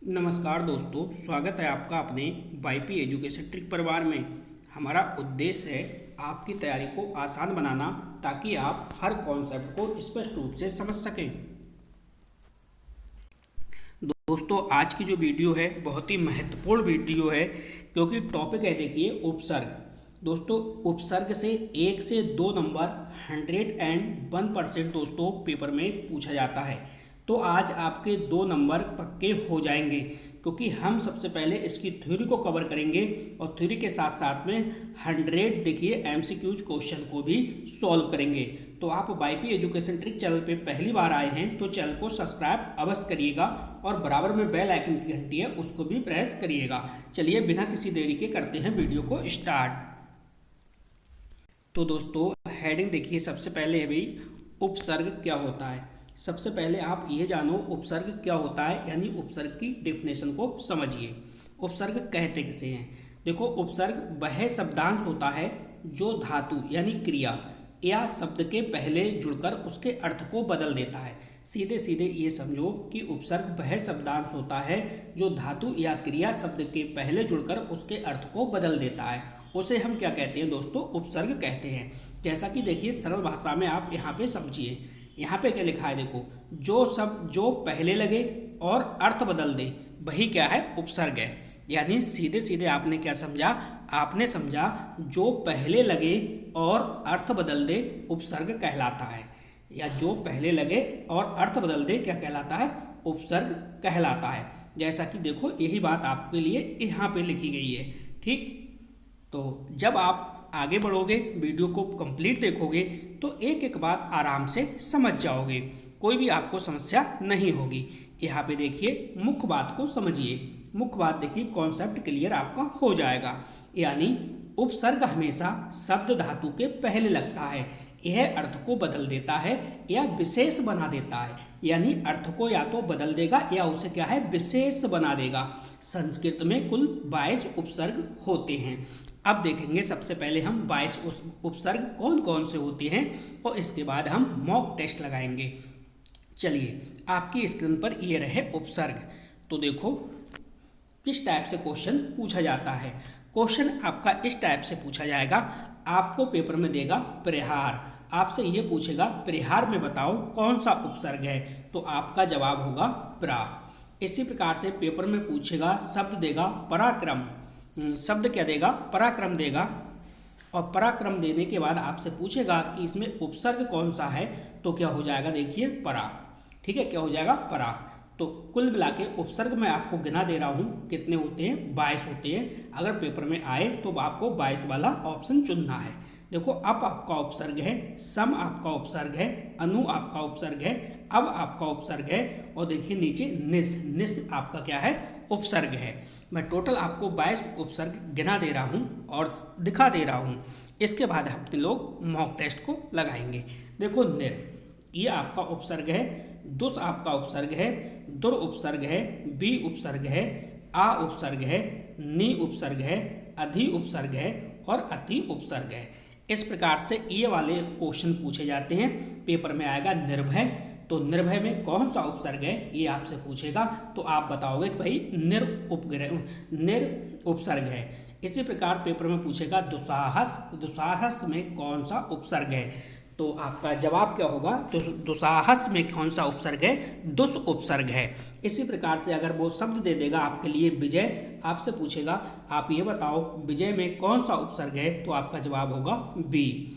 नमस्कार दोस्तों, स्वागत है आपका अपने वाईपी एजुकेशन ट्रिक परिवार में। हमारा उद्देश्य है आपकी तैयारी को आसान बनाना ताकि आप हर कॉन्सेप्ट को स्पष्ट रूप से समझ सकें। दोस्तों, आज की जो वीडियो है बहुत ही महत्वपूर्ण वीडियो है क्योंकि टॉपिक है, देखिए, उपसर्ग। दोस्तों, उपसर्ग से 1 से 2 नंबर 101% दोस्तों पेपर में पूछा जाता है। तो आज आपके 2 नंबर पक्के हो जाएंगे क्योंकि हम सबसे पहले इसकी थ्योरी को कवर करेंगे और थ्योरी के साथ साथ में 100 देखिए एमसीक्यूज क्वेश्चन को भी सॉल्व करेंगे। तो आप वाईपी एजुकेशन ट्रिक चैनल पे पहली बार आए हैं तो चैनल को सब्सक्राइब अवश्य करिएगा और बराबर में बेल आइकन की घंटी है उसको भी प्रेस करिएगा। चलिए बिना किसी देरी के करते हैं वीडियो को स्टार्ट। तो दोस्तों, हेडिंग देखिए, सबसे पहले है भाई उपसर्ग क्या होता है। सबसे पहले आप ये जानो उपसर्ग क्या होता है, यानी उपसर्ग की डेफिनेशन को समझिए। उपसर्ग कहते किसे हैं? देखो, उपसर्ग वह शब्दांश होता है जो धातु यानी क्रिया या शब्द के पहले जुड़कर उसके अर्थ को बदल देता है। सीधे सीधे ये समझो कि उपसर्ग वह शब्दांश होता है जो धातु या क्रिया शब्द के पहले जुड़कर उसके अर्थ को बदल देता है, उसे हम क्या कहते हैं दोस्तों? उपसर्ग कहते हैं। जैसा कि देखिए सरल भाषा में आप यहाँ पे समझिए, यहाँ पे क्या लिखा है, देखो, जो शब्द जो पहले लगे और अर्थ बदल दे वही क्या है? उपसर्ग है। यानी सीधे सीधे आपने क्या समझा? आपने समझा जो पहले लगे और अर्थ बदल दे उपसर्ग कहलाता है, या जो पहले लगे और अर्थ बदल दे क्या कहलाता है? उपसर्ग कहलाता है। जैसा कि देखो यही बात आपके लिए यहाँ पे लिखी गई है। ठीक, तो जब आप आगे बढ़ोगे, वीडियो को कंप्लीट देखोगे तो एक एक बात आराम से समझ जाओगे, कोई भी आपको समस्या नहीं होगी। यहाँ पे देखिए मुख्य बात को समझिए। मुख्य बात देखिए, कॉन्सेप्ट क्लियर आपका हो जाएगा। यानी उपसर्ग हमेशा शब्द धातु के पहले लगता है। यह अर्थ को बदल देता है या विशेष बना देता है। यानी अर्थ को या तो बदल देगा या उसे क्या है? विशेष बना देगा। संस्कृत में कुल 22 उपसर्ग होते हैं। अब देखेंगे सबसे पहले हम 22 उपसर्ग कौन कौन से होते हैं और इसके बाद हम मॉक टेस्ट लगाएंगे। चलिए, आपकी स्क्रीन पर ये रहे उपसर्ग। तो देखो किस टाइप से क्वेश्चन पूछा जाता है। क्वेश्चन आपका इस टाइप से पूछा जाएगा, आपको पेपर में देगा परिहार, आपसे ये पूछेगा परिहार में बताओ कौन सा उपसर्ग है, तो आपका जवाब होगा प्रा। इसी प्रकार से पेपर में पूछेगा, शब्द देगा पराक्रम, शब्द क्या देगा? पराक्रम देगा। और पराक्रम देने के बाद आपसे पूछेगा कि इसमें उपसर्ग कौन सा है, तो क्या हो जाएगा? देखिए परा। ठीक है, क्या हो जाएगा? परा। तो कुल मिला के उपसर्ग मैं आपको गिना दे रहा हूँ, कितने होते हैं? 22 होते हैं। अगर पेपर में आए तो आपको 22 वाला ऑप्शन चुनना है। देखो, अप आपका उपसर्ग है, सम आपका उपसर्ग है, अनु आपका उपसर्ग है, अब आपका उपसर्ग है, और देखिए नीचे निस, निस आपका क्या है? उपसर्ग है। मैं टोटल आपको 22 उपसर्ग गिना दे रहा हूँ और दिखा दे रहा हूँ। इसके बाद हम लोग मॉक टेस्ट को लगाएंगे। देखो, निर ये आपका उपसर्ग है, दुस आपका उपसर्ग है, दुर उपसर्ग है, बी उपसर्ग है, आ उपसर्ग है, नी उपसर्ग है, अधि उपसर्ग है और अति उपसर्ग है। इस प्रकार से ये वाले क्वेश्चन पूछे जाते हैं। पेपर में आएगा निर्भय, तो निर्भय में कौन सा उपसर्ग है ये आपसे पूछेगा, तो आप बताओगे कि भाई निर उपसर्ग है। इसी प्रकार पेपर में पूछेगा दुस्साहस, दुस्साहस में कौन सा उपसर्ग है, तो आपका जवाब क्या होगा? दुस्साहस में कौन सा उपसर्ग है? दुस उपसर्ग है। इसी प्रकार से अगर वो शब्द दे देगा आपके लिए विजय, आपसे पूछेगा आप ये बताओ विजय में कौन सा उपसर्ग है, तो आपका जवाब होगा बी।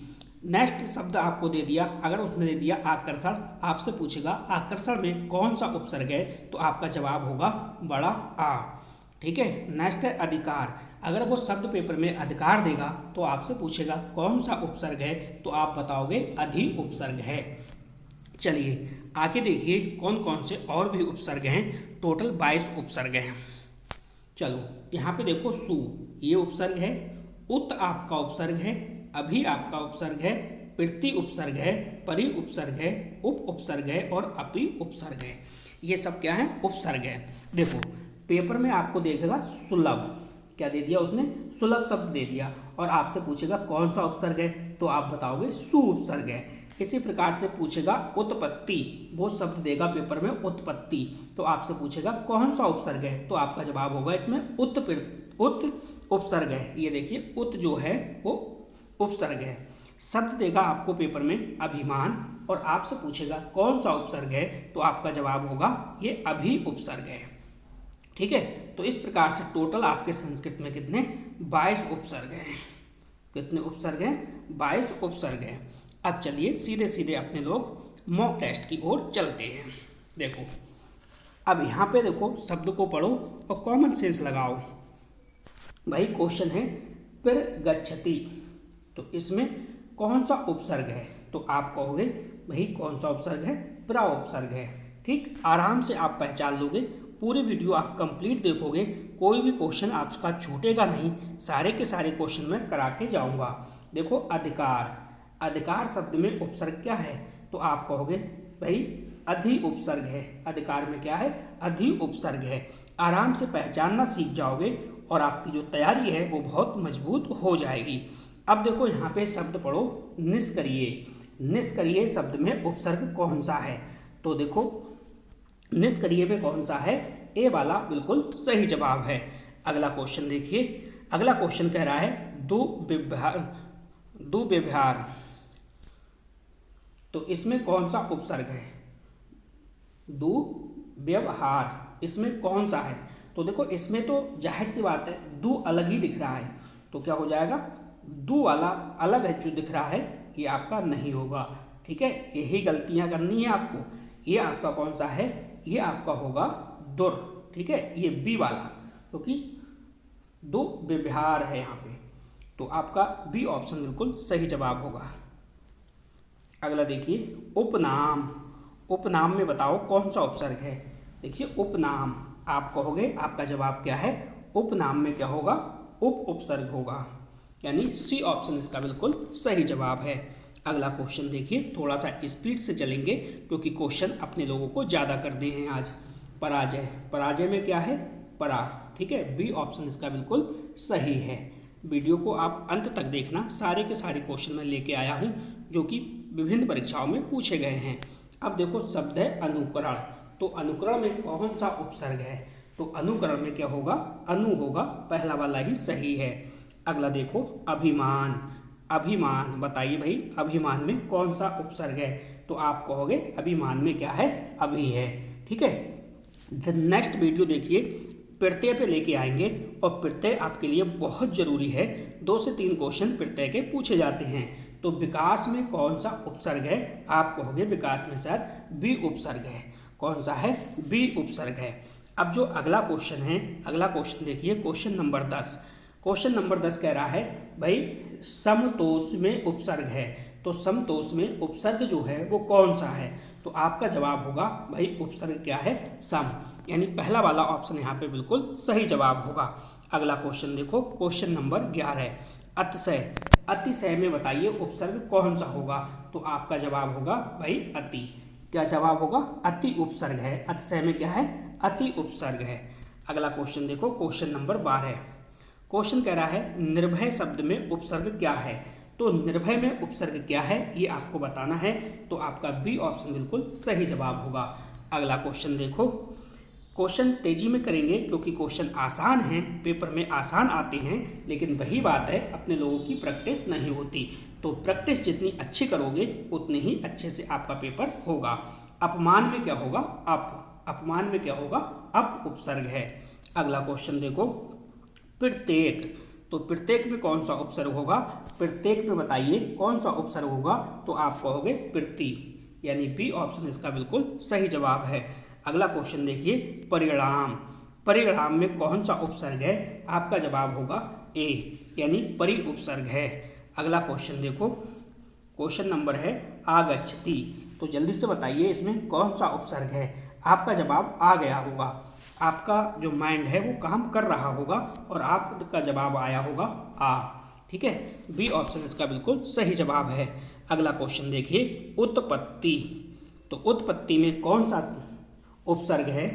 नेक्स्ट शब्द आपको दे दिया, अगर उसने दे दिया आकर्षण, आपसे पूछेगा आकर्षण में कौन सा उपसर्ग है, तो आपका जवाब होगा बड़ा आ। ठीक है, नेक्स्ट है अधिकार, अगर वो शब्द पेपर में अधिकार देगा तो आपसे पूछेगा कौन सा उपसर्ग है, तो आप बताओगे अधि उपसर्ग है। चलिए आगे देखिए कौन कौन से और भी उपसर्ग हैं। टोटल 22 उपसर्ग हैं। चलो यहाँ पे देखो, सु ये उपसर्ग है, उत आपका उपसर्ग है, अभी आपका उपसर्ग है, प्रति उपसर्ग है, परि उपसर्ग है, उप उपसर्ग है और अपि उपसर्ग है। ये सब क्या है? उपसर्ग है। देखो पेपर में आपको देखेगा सुलभ, क्या दे दिया उसने, सुलभ शब्द दे दिया। और आपसे पूछेगा कौन सा उपसर्ग है, तो आप बताओगे सु उपसर्ग है। इसी प्रकार से पूछेगा उत्पत्ति, वो शब्द देगा पेपर में उत्पत्ति, तो आपसे पूछेगा कौन सा उपसर्ग है, तो आपका जवाब होगा इसमें उत उपसर्ग है। ये देखिए उत जो है वो उपसर्ग है। शब्द देगा आपको पेपर में अभिमान, और आपसे पूछेगा कौन सा उपसर्ग है, तो आपका जवाब होगा ये अभि उपसर्ग है। ठीक है, तो इस प्रकार से टोटल आपके संस्कृत में कितने 22 उपसर्ग हैं। कितने उपसर्ग हैं, 22 उपसर्ग हैं। अब चलिए सीधे सीधे अपने लोग मॉक टेस्ट की ओर चलते हैं। देखो अब यहाँ पे देखो शब्द को पढ़ो और कॉमन सेंस लगाओ। भाई क्वेश्चन है फिर गच्छति, तो इसमें कौन सा उपसर्ग है, तो आप कहोगे भाई कौन सा उपसर्ग है, प्रा उपसर्ग है। ठीक, आराम से आप पहचान लोगे। पूरी वीडियो आप कंप्लीट देखोगे, कोई भी क्वेश्चन आपका छूटेगा नहीं, सारे के सारे क्वेश्चन मैं करा के जाऊँगा। देखो अधिकार, अधिकार शब्द में उपसर्ग क्या है, तो आप कहोगे भाई अधि उपसर्ग है। अधिकार में क्या है, अधि उपसर्ग है। आराम से पहचानना सीख जाओगे और आपकी जो तैयारी है वो बहुत मजबूत हो जाएगी। अब देखो यहाँ पे शब्द पढ़ो निष्क्रिय। निष्क्रिय शब्द में उपसर्ग कौन सा है, तो देखो निष्क्रिय में कौन सा है, ए वाला बिल्कुल सही जवाब है। अगला क्वेश्चन देखिए, अगला क्वेश्चन कह रहा है दुव्यवहार, तो इसमें कौन सा उपसर्ग है, दुव्यवहार इसमें कौन सा है, तो देखो इसमें तो जाहिर सी बात है दु अलग ही दिख रहा है, तो क्या हो जाएगा, दु वाला अलग है जो दिख रहा है ये आपका नहीं होगा। ठीक है, यही गलतियां करनी है आपको। ये आपका कौन सा है, ये आपका होगा दुर। ठीक है, ये बी वाला, क्योंकि दो व्यवहार है यहाँ पे, तो आपका बी ऑप्शन बिल्कुल सही जवाब होगा। अगला देखिए उपनाम। उपनाम में बताओ कौन सा उपसर्ग है। देखिए उपनाम आप कहोगे, आपका जवाब क्या है, उपनाम में क्या होगा, उप उपसर्ग होगा, यानी सी ऑप्शन इसका बिल्कुल सही जवाब है। अगला क्वेश्चन देखिए, थोड़ा सा स्पीड से चलेंगे क्योंकि क्वेश्चन अपने लोगों को ज़्यादा करने हैं आज। पराजय, पराजय में क्या है, परा। ठीक है, बी ऑप्शन इसका बिल्कुल सही है। वीडियो को आप अंत तक देखना, सारे के सारे क्वेश्चन मैं लेके आया हूँ जो कि विभिन्न परीक्षाओं में पूछे गए हैं। अब देखो शब्द है अनुकरण, तो अनुकरण में कौन सा उपसर्ग है, तो अनुकरण में क्या होगा, अनु होगा, पहला वाला ही सही है। अगला देखो अभिमान। अभिमान बताइए भाई अभिमान में कौन सा उपसर्ग है, तो आप कहोगे अभिमान में क्या है, अभी है। ठीक है, नेक्स्ट वीडियो देखिए प्रत्यय पे लेके आएंगे, और प्रत्यय आपके लिए बहुत जरूरी है। 2 से 3 क्वेश्चन प्रत्यय के पूछे जाते हैं। तो विकास में कौन सा उपसर्ग है, आप कहोगे विकास में सर बी उपसर्ग है। कौन सा है, बी उपसर्ग है। अब जो अगला क्वेश्चन है, अगला क्वेश्चन देखिए क्वेश्चन नंबर 10। क्वेश्चन नंबर 10 कह रहा है भाई समतोष में उपसर्ग है, तो समतोष में उपसर्ग जो है वो कौन सा है, तो आपका जवाब होगा भाई उपसर्ग क्या है, सम, यानी पहला वाला ऑप्शन यहाँ पे बिल्कुल सही जवाब होगा। अगला क्वेश्चन देखो क्वेश्चन नंबर 11, अतिशय। अतिशय में बताइए उपसर्ग कौन सा होगा, तो आपका जवाब होगा भाई अति। क्या जवाब होगा, अति उपसर्ग है। अतिशय में क्या है, अति उपसर्ग है। अगला क्वेश्चन देखो क्वेश्चन नंबर 12। क्वेश्चन कह रहा है निर्भय शब्द में उपसर्ग क्या है, तो निर्भय में उपसर्ग क्या है ये आपको बताना है, तो आपका बी ऑप्शन बिल्कुल सही जवाब होगा। अगला क्वेश्चन देखो, क्वेश्चन तेजी में करेंगे क्योंकि क्वेश्चन आसान हैं, पेपर में आसान आते हैं, लेकिन वही बात है अपने लोगों की प्रैक्टिस नहीं होती। तो प्रैक्टिस जितनी अच्छी करोगे उतने ही अच्छे से आपका पेपर होगा। अपमान में क्या होगा, अप। अपमान में क्या होगा, अप उपसर्ग है। अगला क्वेश्चन देखो प्रत्येक, तो प्रत्येक में कौन सा उपसर्ग होगा, प्रत्येक में बताइए कौन सा उपसर्ग होगा, तो आप कहोगे प्रति, यानी बी ऑप्शन इसका बिल्कुल सही जवाब है। अगला क्वेश्चन देखिए परिणाम। परिणाम में कौन सा उपसर्ग है, आपका जवाब होगा ए, यानी परि उपसर्ग है। अगला क्वेश्चन देखो क्वेश्चन नंबर है आगच्छति, तो जल्दी से बताइए इसमें कौन सा उपसर्ग है, आपका जवाब आ गया होगा। आपका जो माइंड है वो काम कर रहा होगा और आपका जवाब आया होगा आ। ठीक है, बी ऑप्शन इसका बिल्कुल सही जवाब है। अगला क्वेश्चन देखिए उत्पत्ति, तो उत्पत्ति में कौन सा उपसर्ग है,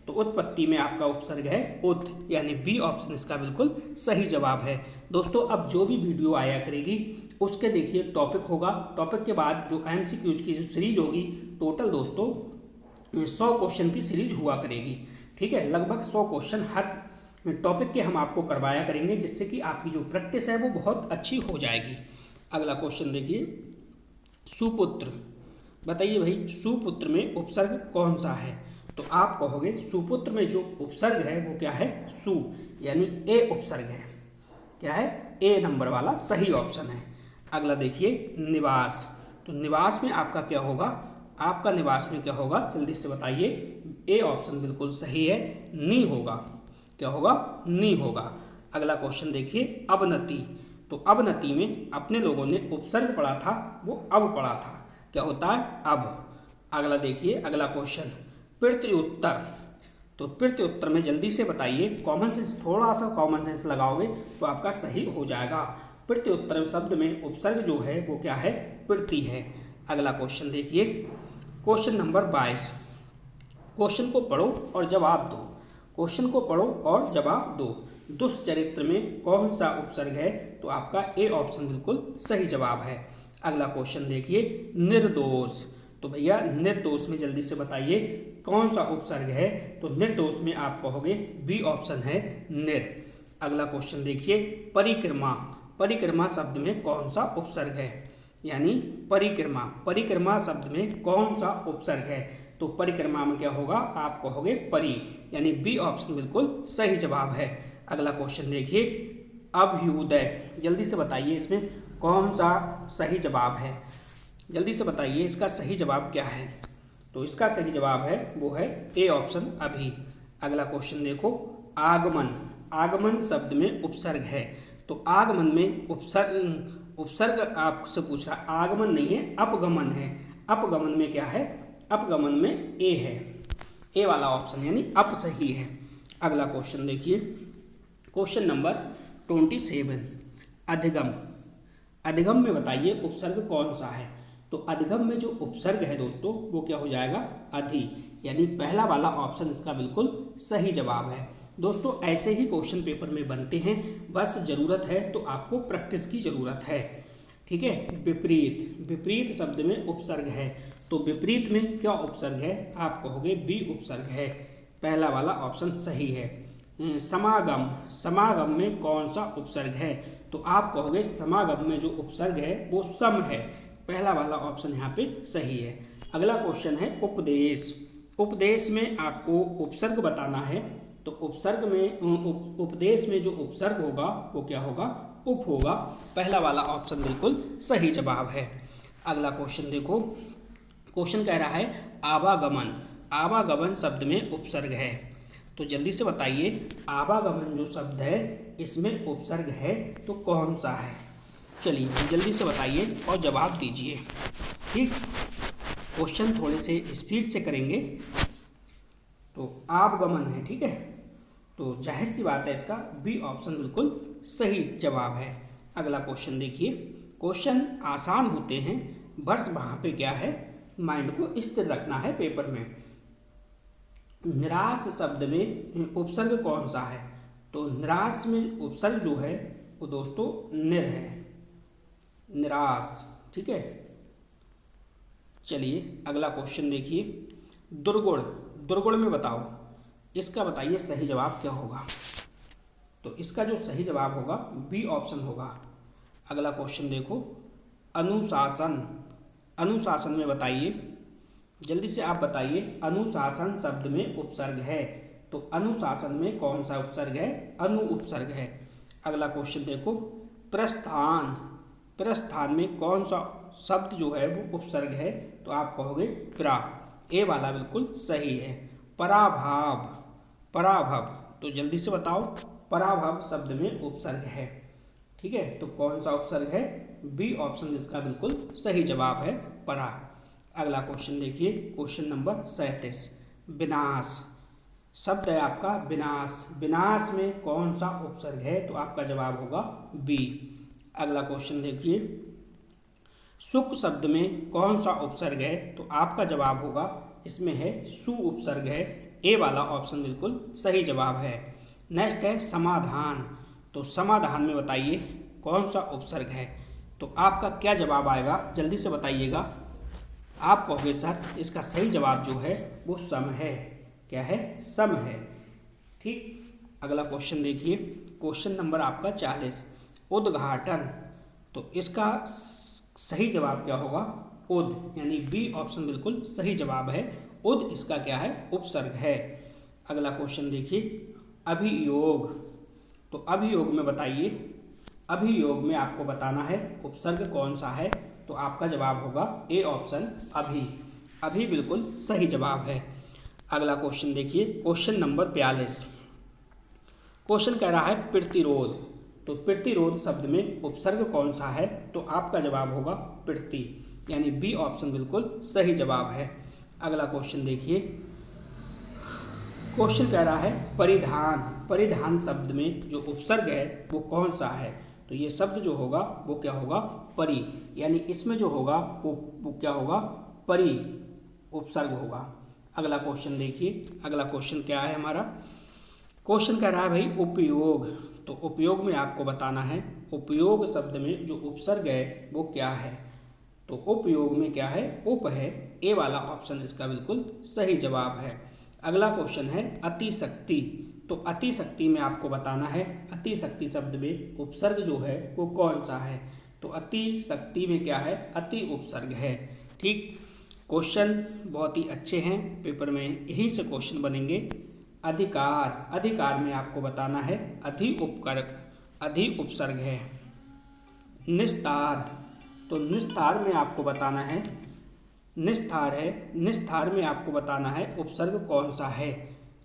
तो उत्पत्ति में आपका उपसर्ग है उत, यानी बी ऑप्शन इसका बिल्कुल सही जवाब है। दोस्तों अब जो भी वीडियो आया करेगी उसके देखिए टॉपिक होगा, टॉपिक के बाद जो एमसीक्यूज की जो सीरीज होगी, टोटल दोस्तों 100 क्वेश्चन की सीरीज हुआ करेगी। ठीक है, लगभग 100 क्वेश्चन हर टॉपिक के हम आपको करवाया करेंगे, जिससे कि आपकी जो प्रैक्टिस है वो बहुत अच्छी हो जाएगी। अगला क्वेश्चन देखिए, सुपुत्र। बताइए भाई, सुपुत्र में उपसर्ग कौन सा है? तो आप कहोगे सुपुत्र में जो उपसर्ग है वो क्या है? सु, यानी ए उपसर्ग है। क्या है? ए नंबर वाला सही ऑप्शन है। अगला देखिए, निवास। तो निवास में आपका क्या होगा? आपका निवास में क्या होगा? जल्दी से बताइए। ए ऑप्शन बिल्कुल सही है, नी होगा। क्या होगा? नी होगा। अगला क्वेश्चन देखिए, अवनति। तो अवनति में अपने लोगों ने उपसर्ग पढ़ा था, वो अब पढ़ा था। क्या होता है? अब। अगला देखिए, अगला क्वेश्चन, प्रत्युत्तर। तो प्रत्युत्तर में जल्दी से बताइए, कॉमन सेंस, थोड़ा सा कॉमन सेंस लगाओगे तो आपका सही हो जाएगा। प्रत्युत्तर शब्द में उपसर्ग जो है वो क्या है? प्रति है। अगला क्वेश्चन देखिए, क्वेश्चन नंबर 22। क्वेश्चन को पढ़ो और जवाब दो। क्वेश्चन को पढ़ो और जवाब दो। दुष्चरित्र में कौन सा उपसर्ग है? तो आपका ए ऑप्शन बिल्कुल सही जवाब है। अगला क्वेश्चन देखिए, निर्दोष। तो भैया निर्दोष में जल्दी से बताइए कौन सा उपसर्ग है? तो निर्दोष में आप कहोगे बी ऑप्शन है निर। अगला क्वेश्चन देखिए, परिक्रमा। परिक्रमा शब्द में कौन सा उपसर्ग है? यानी परिक्रमा, परिक्रमा शब्द में कौन सा उपसर्ग है? तो परिक्रमा में क्या होगा? आप कहोगे परि, यानी बी ऑप्शन बिल्कुल सही जवाब है। अगला क्वेश्चन देखिए, अभ्युदय। जल्दी से बताइए इसमें कौन सा सही जवाब है? जल्दी से बताइए इसका सही जवाब क्या है? तो इसका सही जवाब है वो है ए ऑप्शन अभी। अगला क्वेश्चन देखो, आगमन। आगमन शब्द में उपसर्ग है। तो आगमन में उपसर्ग आपसे पूछ रहा, आगमन नहीं है, अपगमन है। अपगमन में क्या है? अपगमन में ए है, ए वाला ऑप्शन, यानी अप सही है। अगला क्वेश्चन देखिए, क्वेश्चन नंबर 27, अधिगम। अधिगम में बताइए उपसर्ग कौन सा है? तो अधिगम में जो उपसर्ग है दोस्तों वो क्या हो जाएगा? अधि, यानी पहला वाला ऑप्शन इसका बिल्कुल सही जवाब है। दोस्तों ऐसे ही क्वेश्चन पेपर में बनते हैं, बस ज़रूरत है तो आपको प्रैक्टिस की ज़रूरत है। ठीक है, विपरीत। विपरीत शब्द में उपसर्ग है। तो विपरीत में क्या उपसर्ग है? आप कहोगे बी उपसर्ग है, पहला वाला ऑप्शन सही है। समागम। समागम में कौन सा उपसर्ग है? तो आप कहोगे समागम में जो उपसर्ग है वो सम है, पहला वाला ऑप्शन यहाँ पे सही है। अगला क्वेश्चन है उपदेश। उपदेश में आपको उपसर्ग बताना है। तो उपसर्ग में उपदेश में जो उपसर्ग होगा वो क्या होगा? उप होगा, पहला वाला ऑप्शन बिल्कुल सही जवाब है। अगला क्वेश्चन देखो, क्वेश्चन कह रहा है आवागमन। आवागमन शब्द में उपसर्ग है। तो जल्दी से बताइए आवागमन जो शब्द है इसमें उपसर्ग है तो कौन सा है? चलिए जल्दी से बताइए और जवाब दीजिए। ठीक, क्वेश्चन थोड़े से स्पीड से करेंगे। तो आवागमन है, ठीक है, तो जाहिर सी बात है इसका बी ऑप्शन बिल्कुल सही जवाब है। अगला क्वेश्चन देखिए, क्वेश्चन आसान होते हैं, बस वहाँ पे क्या है? माइंड को स्थिर रखना है पेपर में। निराश शब्द में उपसर्ग कौन सा है? तो निराश में उपसर्ग जो है वो दोस्तों निर है, निराश। ठीक है, चलिए अगला क्वेश्चन देखिए, दुर्गुण। दुर्गुण में बताओ, इसका बताइए सही जवाब क्या होगा? तो इसका जो सही जवाब होगा बी ऑप्शन होगा। अगला क्वेश्चन देखो, अनुशासन। अनुशासन में बताइए, जल्दी से आप बताइए, अनुशासन शब्द में उपसर्ग है। तो अनुशासन में कौन सा उपसर्ग है? अनु उपसर्ग है। अगला क्वेश्चन देखो, प्रस्थान। प्रस्थान में कौन सा शब्द जो है वो उपसर्ग है? तो आप कहोगे प्रा, ए वाला बिल्कुल सही है। पराभाव। पराभव, तो जल्दी से बताओ, पराभव शब्द में उपसर्ग है। ठीक है, तो कौन सा उपसर्ग है? बी ऑप्शन इसका बिल्कुल सही जवाब है, परा। अगला क्वेश्चन देखिए, क्वेश्चन नंबर 37, विनाश। शब्द है आपका विनाश। विनाश में कौन सा उपसर्ग है? तो आपका जवाब होगा बी। अगला क्वेश्चन देखिए, सुख शब्द में कौन सा उपसर्ग है? तो आपका जवाब होगा इसमें है सु उपसर्ग है, ए वाला ऑप्शन बिल्कुल सही जवाब है। नेक्स्ट है समाधान। तो समाधान में बताइए कौन सा उपसर्ग है। तो आपका क्या जवाब आएगा, जल्दी से बताइएगा। आप कहोगे सर इसका सही जवाब जो है वो सम है। क्या है? सम है। ठीक, अगला क्वेश्चन देखिए, क्वेश्चन नंबर आपका 40, उद्घाटन। तो इसका सही जवाब क्या होगा? उद, यानी बी ऑप्शन बिल्कुल सही जवाब है। उद इसका क्या है? उपसर्ग है। अगला क्वेश्चन देखिए, अभियोग। तो अभियोग में बताइए, अभियोग में आपको बताना है उपसर्ग कौन सा है। तो आपका जवाब होगा ए ऑप्शन अभी। अभी बिल्कुल सही जवाब है। अगला क्वेश्चन देखिए, क्वेश्चन नंबर 42। क्वेश्चन कह रहा है प्रतिरोध। तो प्रतिरोध शब्द में उपसर्ग कौन सा है? तो आपका जवाब होगा प्रति, यानी बी ऑप्शन बिल्कुल सही जवाब है। अगला क्वेश्चन देखिए, क्वेश्चन कह रहा है परिधान। परिधान शब्द में जो उपसर्ग है वो कौन सा है? तो ये शब्द जो होगा वो क्या होगा? परि, यानी इसमें जो होगा वो क्या होगा? परि उपसर्ग होगा। अगला क्वेश्चन देखिए, अगला क्वेश्चन क्या है हमारा? क्वेश्चन कह रहा है भाई उपयोग। तो उपयोग में आपको बताना है उपयोग शब्द में जो उपसर्ग है वो क्या है। तो उपयोग में क्या है? उप है। ए वाला ऑप्शन इसका बिल्कुल सही जवाब है। अगला क्वेश्चन है अतिशक्ति। तो अतिशक्ति में आपको बताना है अतिशक्ति शब्द में उपसर्ग जो है वो कौन सा है। तो अतिशक्ति में क्या है? अति उपसर्ग है। ठीक, क्वेश्चन बहुत ही अच्छे हैं, पेपर में यही से क्वेश्चन बनेंगे। अधिकार। अधिकार में आपको बताना है अधि उपसर्ग है। निस्तार। तो निस्तार में आपको बताना है, निस्तार है, निस्तार में आपको बताना है उपसर्ग कौन सा है।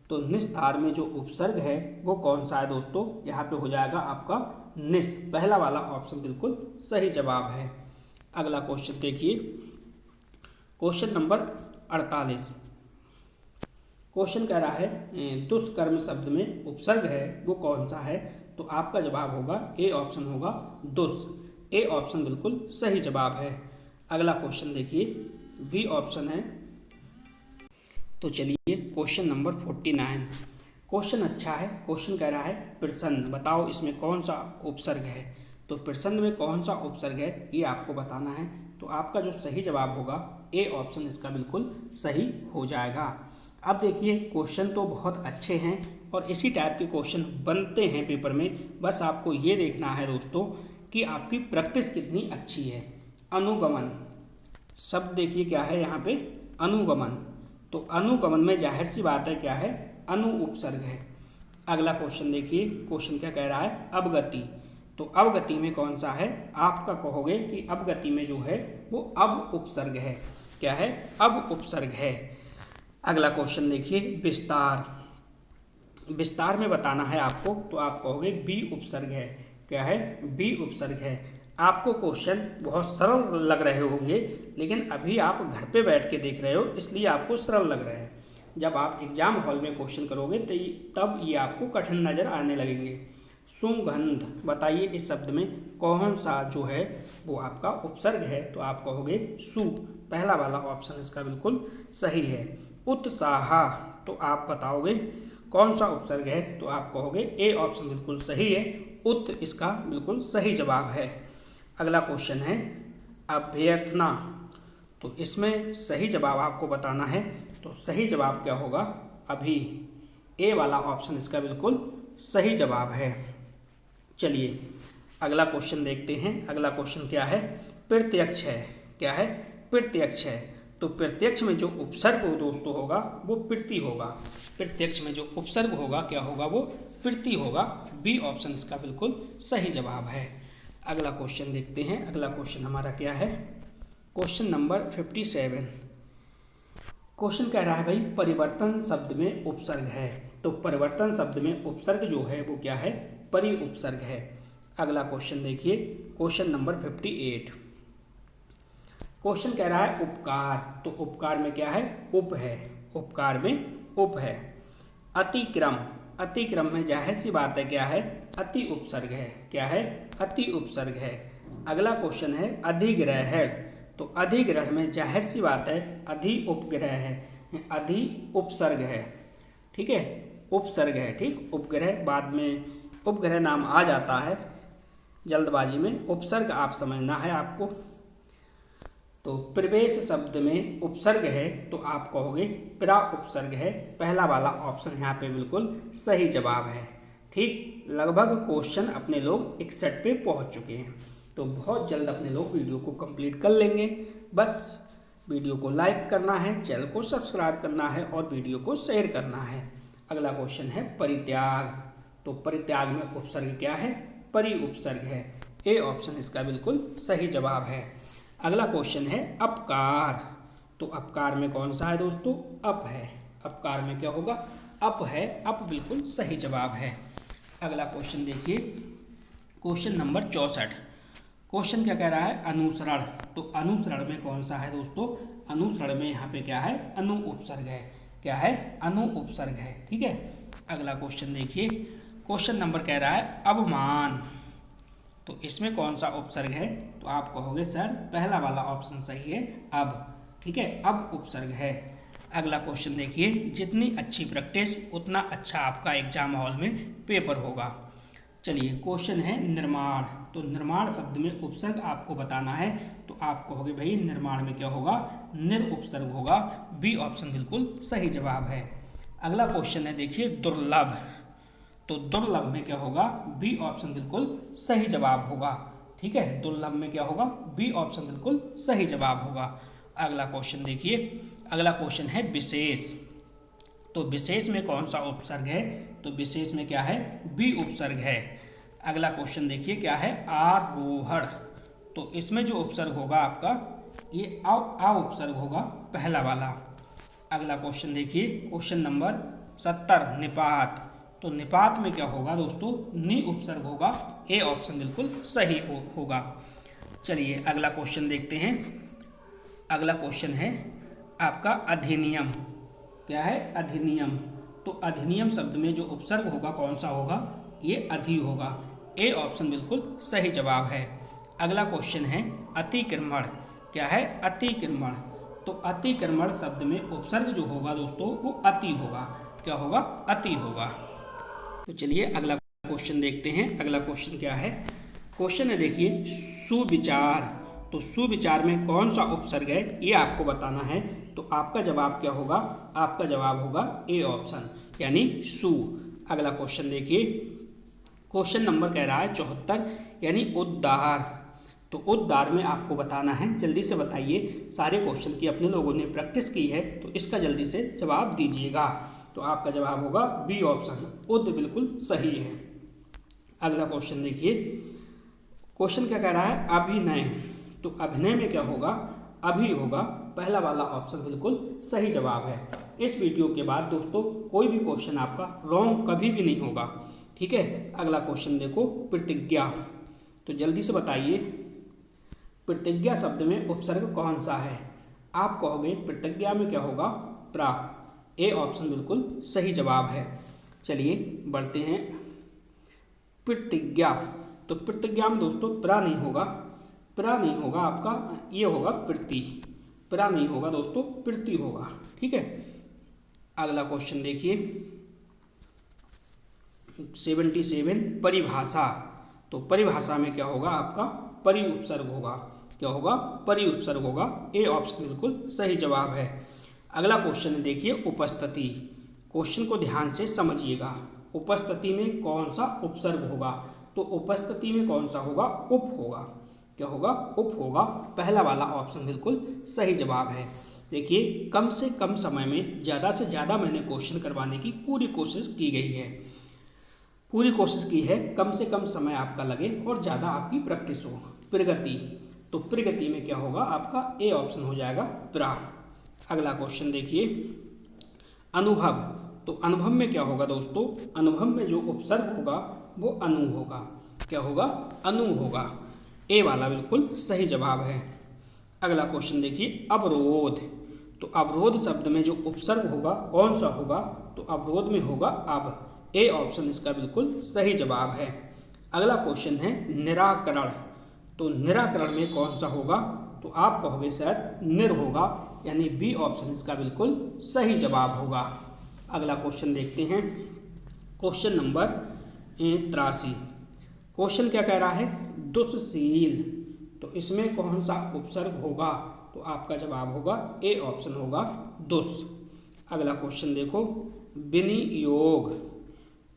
तो निस्तार में जो उपसर्ग है वो कौन सा है दोस्तों? यहाँ पे हो जाएगा आपका निस, पहला वाला ऑप्शन बिल्कुल सही जवाब है। अगला क्वेश्चन देखिए, क्वेश्चन नंबर 48। क्वेश्चन कह रहा है दुष्कर्म शब्द में उपसर्ग है वो कौन सा है। तो आपका जवाब होगा ए ऑप्शन होगा दुस। ए ऑप्शन बिल्कुल सही जवाब है। अगला क्वेश्चन देखिए, बी ऑप्शन है। तो चलिए क्वेश्चन नंबर 49। क्वेश्चन अच्छा है, क्वेश्चन कह रहा है प्रसन्न। बताओ इसमें कौन सा उपसर्ग है। तो प्रसन्न में कौन सा उपसर्ग है ये आपको बताना है। तो आपका जो सही जवाब होगा ए ऑप्शन इसका बिल्कुल सही हो जाएगा। अब देखिए क्वेश्चन तो बहुत अच्छे हैं और इसी टाइप के क्वेश्चन बनते हैं पेपर में। बस आपको ये देखना है दोस्तों कि आपकी प्रैक्टिस कितनी अच्छी है। अनुगमन शब्द देखिए क्या है यहाँ पे? अनुगमन। तो अनुगमन में जाहिर सी बात है क्या है? अनु उपसर्ग है। अगला क्वेश्चन देखिए, क्वेश्चन क्या कह रहा है? अवगति। तो अवगति में कौन सा है? आपका कहोगे कि अवगति में जो है वो अब उपसर्ग है। क्या है? अब उपसर्ग है। अगला क्वेश्चन देखिए, विस्तार। विस्तार में बताना है आपको, तो आप कहोगे बी उपसर्ग है। क्या है? बी उपसर्ग है। आपको क्वेश्चन बहुत सरल लग रहे होंगे, लेकिन अभी आप घर पे बैठ के देख रहे हो इसलिए आपको सरल लग रहे हैं। जब आप एग्जाम हॉल में क्वेश्चन करोगे तो तब ये आपको कठिन नज़र आने लगेंगे। सुगंध। बताइए इस शब्द में कौन सा जो है वो आपका उपसर्ग है। तो आप कहोगे सु, पहला वाला ऑप्शन इसका बिल्कुल सही है। उत्साह। तो आप बताओगे कौन सा उपसर्ग है। तो आप कहोगे ए ऑप्शन बिल्कुल सही है। उत इसका बिल्कुल सही जवाब है। अगला क्वेश्चन है अभ्यर्थना। तो इसमें सही जवाब आपको बताना है। तो सही जवाब क्या होगा? अभी। ए वाला ऑप्शन इसका बिल्कुल सही जवाब है। चलिए अगला क्वेश्चन देखते हैं। अगला क्वेश्चन क्या है? प्रत्यक्ष है। क्या है? प्रत्यक्ष है। तो प्रत्यक्ष में जो उपसर्ग हो दोस्तों होगा वो प्रति होगा। प्रत्यक्ष में जो उपसर्ग होगा क्या होगा? वो प्रति होगा। बी ऑप्शन इसका बिल्कुल सही जवाब है। अगला क्वेश्चन देखते हैं। अगला क्वेश्चन हमारा क्या है? Question number 57। क्वेश्चन कह रहा है भाई परिवर्तन शब्द में उपसर्ग है। तो परिवर्तन शब्द में उपसर्ग जो है वो क्या है? परि उपसर्ग है। अगला क्वेश्चन देखिए, क्वेश्चन नंबर 58। क्वेश्चन कह रहा है उपकार। तो उपकार में क्या है? उप है। उपकार में उप है। अतिक्रम। अतिक्रम में जाहिर सी बात है क्या है? अति उपसर्ग है। क्या है? अति उपसर्ग है। अगला क्वेश्चन है अधिग्रहण। तो अधिग्रहण में जाहिर सी बात है अधि उपग्रह है, अधि उपसर्ग है। ठीक है, उपसर्ग है। ठीक, उपग्रह बाद में उपग्रह नाम आ जाता है जल्दबाजी में, उपसर्ग आप समझना है आपको। तो प्रवेश शब्द में उपसर्ग है तो आप कहोगे प्रा उपसर्ग है। पहला वाला ऑप्शन यहाँ पे बिल्कुल सही जवाब है। ठीक, लगभग क्वेश्चन अपने लोग 61 पे पहुँच चुके हैं, तो बहुत जल्द अपने लोग वीडियो को कंप्लीट कर लेंगे। बस वीडियो को लाइक करना है, चैनल को सब्सक्राइब करना है और वीडियो को शेयर करना है। अगला क्वेश्चन है परित्याग। तो परित्याग में उपसर्ग क्या है? परि उपसर्ग है। ए ऑप्शन इसका बिल्कुल सही जवाब है। अगला क्वेश्चन है अपकार। तो अपकार में कौन सा है दोस्तों? अप है। अपकार में क्या होगा? अप है। अप बिल्कुल सही जवाब है। अगला क्वेश्चन देखिए, क्वेश्चन नंबर 64। क्वेश्चन क्या कह रहा है? अनुसरण। तो अनुसरण में कौन सा है दोस्तों? अनुसरण में यहाँ पे क्या है? अनु उपसर्ग है। क्या है? अनु उपसर्ग है। ठीक है, अगला क्वेश्चन देखिए, क्वेश्चन नंबर कह रहा है अवमान। तो इसमें कौन सा उपसर्ग है? तो आप कहोगे सर पहला वाला ऑप्शन सही है, अब। ठीक है, अब उपसर्ग है। अगला क्वेश्चन देखिए, जितनी अच्छी प्रैक्टिस उतना अच्छा आपका एग्जाम हॉल में पेपर होगा। चलिए, क्वेश्चन है निर्माण। तो निर्माण शब्द में उपसर्ग आपको बताना है, तो आप कहोगे भाई निर्माण में क्या होगा? निर उपसर्ग होगा। बी ऑप्शन बिल्कुल सही जवाब है। अगला क्वेश्चन है देखिए दुर्लभ। तो दुर्लभ में क्या होगा? बी ऑप्शन बिल्कुल सही जवाब होगा। ठीक है, दुर्लभ में क्या होगा? बी ऑप्शन बिल्कुल सही जवाब होगा। अगला क्वेश्चन देखिए, अगला क्वेश्चन है विशेष। तो विशेष में कौन सा उपसर्ग है? तो विशेष में क्या है? बी उपसर्ग है। अगला क्वेश्चन देखिए क्या है? आरोहण। तो इसमें जो उपसर्ग होगा आपका ये आ उपसर्ग होगा, पहला वाला। अगला क्वेश्चन देखिए, क्वेश्चन नंबर 70 निपात। तो निपात में क्या होगा दोस्तों? नि उपसर्ग होगा। ए ऑप्शन बिल्कुल सही होगा। चलिए अगला क्वेश्चन देखते हैं। अगला क्वेश्चन है आपका अधिनियम। क्या है? अधिनियम। तो अधिनियम शब्द में जो उपसर्ग होगा कौन सा होगा? ये अधि होगा। ए ऑप्शन बिल्कुल सही जवाब है। अगला क्वेश्चन है अतिक्रमण। क्या है? अतिक्रमण। तो अतिक्रमण शब्द में उपसर्ग जो होगा दोस्तों वो अति होगा। क्या होगा? अति होगा। तो चलिए अगला क्वेश्चन देखते हैं। अगला क्वेश्चन क्या है? क्वेश्चन है देखिए सुविचार। तो सुविचार में कौन सा उपसर्ग है ये आपको बताना है। तो आपका जवाब क्या होगा? आपका जवाब होगा ए ऑप्शन, यानी सु। अगला क्वेश्चन देखिए, क्वेश्चन नंबर कह रहा है 74, यानी उद्धार। तो उद्धार में आपको बताना है, जल्दी से बताइए। सारे क्वेश्चन की अपने लोगों ने प्रैक्टिस की है, तो इसका जल्दी से जवाब दीजिएगा। तो आपका जवाब होगा बी ऑप्शन, उद बिल्कुल सही है। अगला क्वेश्चन देखिए, क्वेश्चन क्या कह रहा है? अभिनय। तो अभिनय में क्या होगा? अभी होगा। पहला वाला ऑप्शन बिल्कुल सही जवाब है। इस वीडियो के बाद दोस्तों कोई भी क्वेश्चन आपका रॉन्ग कभी भी नहीं होगा। ठीक है, अगला क्वेश्चन देखो प्रतिज्ञा। तो जल्दी से बताइए प्रतिज्ञा शब्द में उपसर्ग कौन सा है? आप कहोगे प्रतिज्ञा में क्या होगा? प्रा। ए ऑप्शन बिल्कुल सही जवाब है। चलिए बढ़ते हैं। प्रतिज्ञा। तो प्रतिज्ञा में दोस्तों प्रा नहीं होगा, प्रा नहीं होगा आपका, ये होगा प्रति। प्रा नहीं होगा दोस्तों, प्रति होगा। ठीक है, अगला क्वेश्चन देखिए 77 परिभाषा। तो परिभाषा में क्या होगा आपका? परि उपसर्ग होगा। क्या होगा? परि उपसर्ग होगा। ए ऑप्शन बिल्कुल सही जवाब है। अगला क्वेश्चन देखिए उपस्थिति। क्वेश्चन को ध्यान से समझिएगा। उपस्थिति में कौन सा उपसर्ग होगा? तो उपस्थिति में कौन सा होगा? उप होगा। क्या होगा? उप होगा। पहला वाला ऑप्शन बिल्कुल सही जवाब है। देखिए कम से कम समय में ज़्यादा से ज़्यादा मैंने क्वेश्चन करवाने की पूरी कोशिश की गई है, पूरी कोशिश की है। कम से कम समय आपका लगे और ज़्यादा आपकी प्रैक्टिस हो। प्रगति। तो प्रगति में क्या होगा आपका? ए ऑप्शन हो जाएगा प्रा। अगला क्वेश्चन देखिए अनुभव। तो अनुभव में क्या होगा दोस्तों? अनुभव में जो उपसर्ग होगा वो अनु होगा। क्या होगा? अनु होगा। ए वाला बिल्कुल सही जवाब है। अगला क्वेश्चन देखिए अवरोध। तो अवरोध शब्द में जो उपसर्ग होगा कौन सा होगा? तो अवरोध में होगा अब। ए ऑप्शन इसका बिल्कुल सही जवाब है। अगला क्वेश्चन है निराकरण। तो निराकरण में कौन सा होगा? तो आप कहोगे सर निर होगा, यानी बी ऑप्शन इसका बिल्कुल सही जवाब होगा। अगला क्वेश्चन देखते हैं, क्वेश्चन नंबर 83। क्वेश्चन क्या कह रहा है, दुष्शील। तो इसमें कौन सा उपसर्ग होगा, तो आपका जवाब होगा ए ऑप्शन होगा दुष्। अगला क्वेश्चन देखो, विनियोग।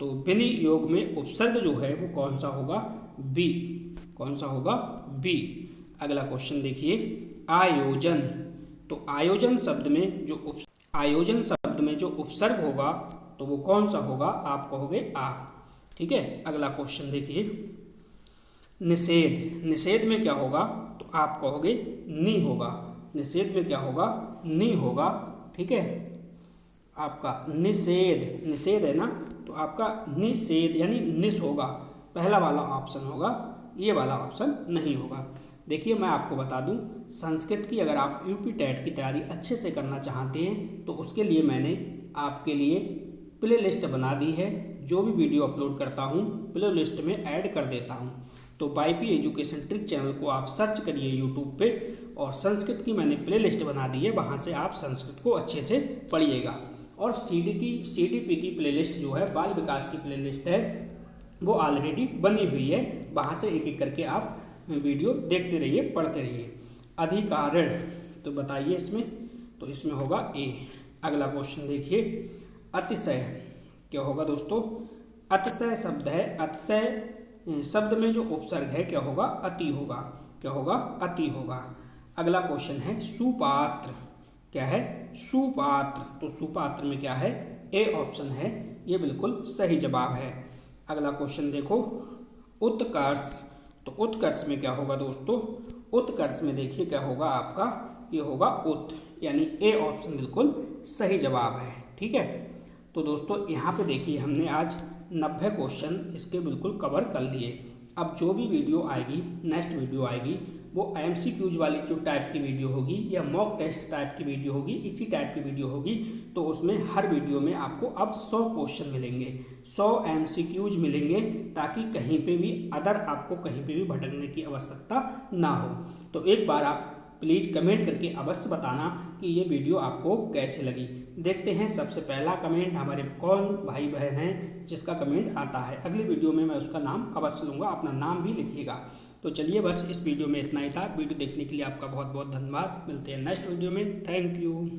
तो विनियोग में उपसर्ग जो है वो कौन सा होगा, बी। कौन सा होगा, बी। अगला क्वेश्चन देखिए, आयोजन। तो आयोजन शब्द में जो उपसर्ग होगा तो वो कौन सा होगा, आप कहोगे आ। ठीक है। अगला क्वेश्चन देखिए, निषेध। निषेध में क्या होगा, तो आप कहोगे नी होगा। निषेध में क्या होगा, नी होगा। ठीक है। आपका निषेध, निषेध है ना, तो आपका निषेध यानी निस होगा, पहला वाला ऑप्शन होगा, ये वाला ऑप्शन नहीं होगा। देखिए मैं आपको बता दूं, संस्कृत की अगर आप यूपी टेट की तैयारी अच्छे से करना चाहते हैं तो उसके लिए मैंने आपके लिए प्ले लिस्ट बना दी है। जो भी वीडियो अपलोड करता हूं प्ले लिस्ट में ऐड कर देता हूं। तो वाईपी एजुकेशन ट्रिक चैनल को आप सर्च करिए यूट्यूब पे, और संस्कृत की मैंने प्ले लिस्ट बना दी है, वहाँ से आप संस्कृत को अच्छे से पढ़िएगा। और CDP की प्ले लिस्ट जो है, बाल विकास की प्ले लिस्ट है, वो ऑलरेडी बनी हुई है, वहाँ से एक एक करके आप वीडियो देखते रहिए, पढ़ते रहिए। अधिकारण, तो बताइए इसमें, तो इसमें होगा ए। अगला क्वेश्चन देखिए, अतिशय। क्या होगा दोस्तों, अतिशय शब्द है, अतिशय शब्द में जो उपसर्ग है क्या होगा, अति होगा। क्या होगा, अति होगा। अगला क्वेश्चन है सुपात्र। क्या है, सुपात्र। तो सुपात्र में क्या है, ए ऑप्शन है, ये बिल्कुल सही जवाब है। अगला क्वेश्चन देखो, उत्कर्ष। तो उत्कर्ष में क्या होगा दोस्तों, उत्कर्ष में देखिए क्या होगा आपका, ये होगा उत, यानी ए ऑप्शन बिल्कुल सही जवाब है। ठीक है। तो दोस्तों यहाँ पे देखिए हमने आज 90 क्वेश्चन इसके बिल्कुल कवर कर लिए। अब जो भी वीडियो आएगी, नेक्स्ट वीडियो आएगी, वो MCQs वाली जो टाइप की वीडियो होगी या मॉक टेस्ट टाइप की वीडियो होगी, इसी टाइप की वीडियो होगी। तो उसमें हर वीडियो में आपको अब 100 क्वेश्चन मिलेंगे, 100 MCQs मिलेंगे, ताकि कहीं पे भी आपको कहीं पे भी भटकने की आवश्यकता ना हो। तो एक बार आप प्लीज़ कमेंट करके अवश्य बताना कि ये वीडियो आपको कैसे लगी। देखते हैं सबसे पहला कमेंट हमारे कौन भाई बहन है जिसका कमेंट आता है। अगली वीडियो में मैं उसका नाम अवश्य लूँगा, अपना नाम भी लिखिएगा। तो चलिए बस इस वीडियो में इतना ही था। वीडियो देखने के लिए आपका बहुत बहुत धन्यवाद। मिलते हैं नेक्स्ट वीडियो में। Thank you.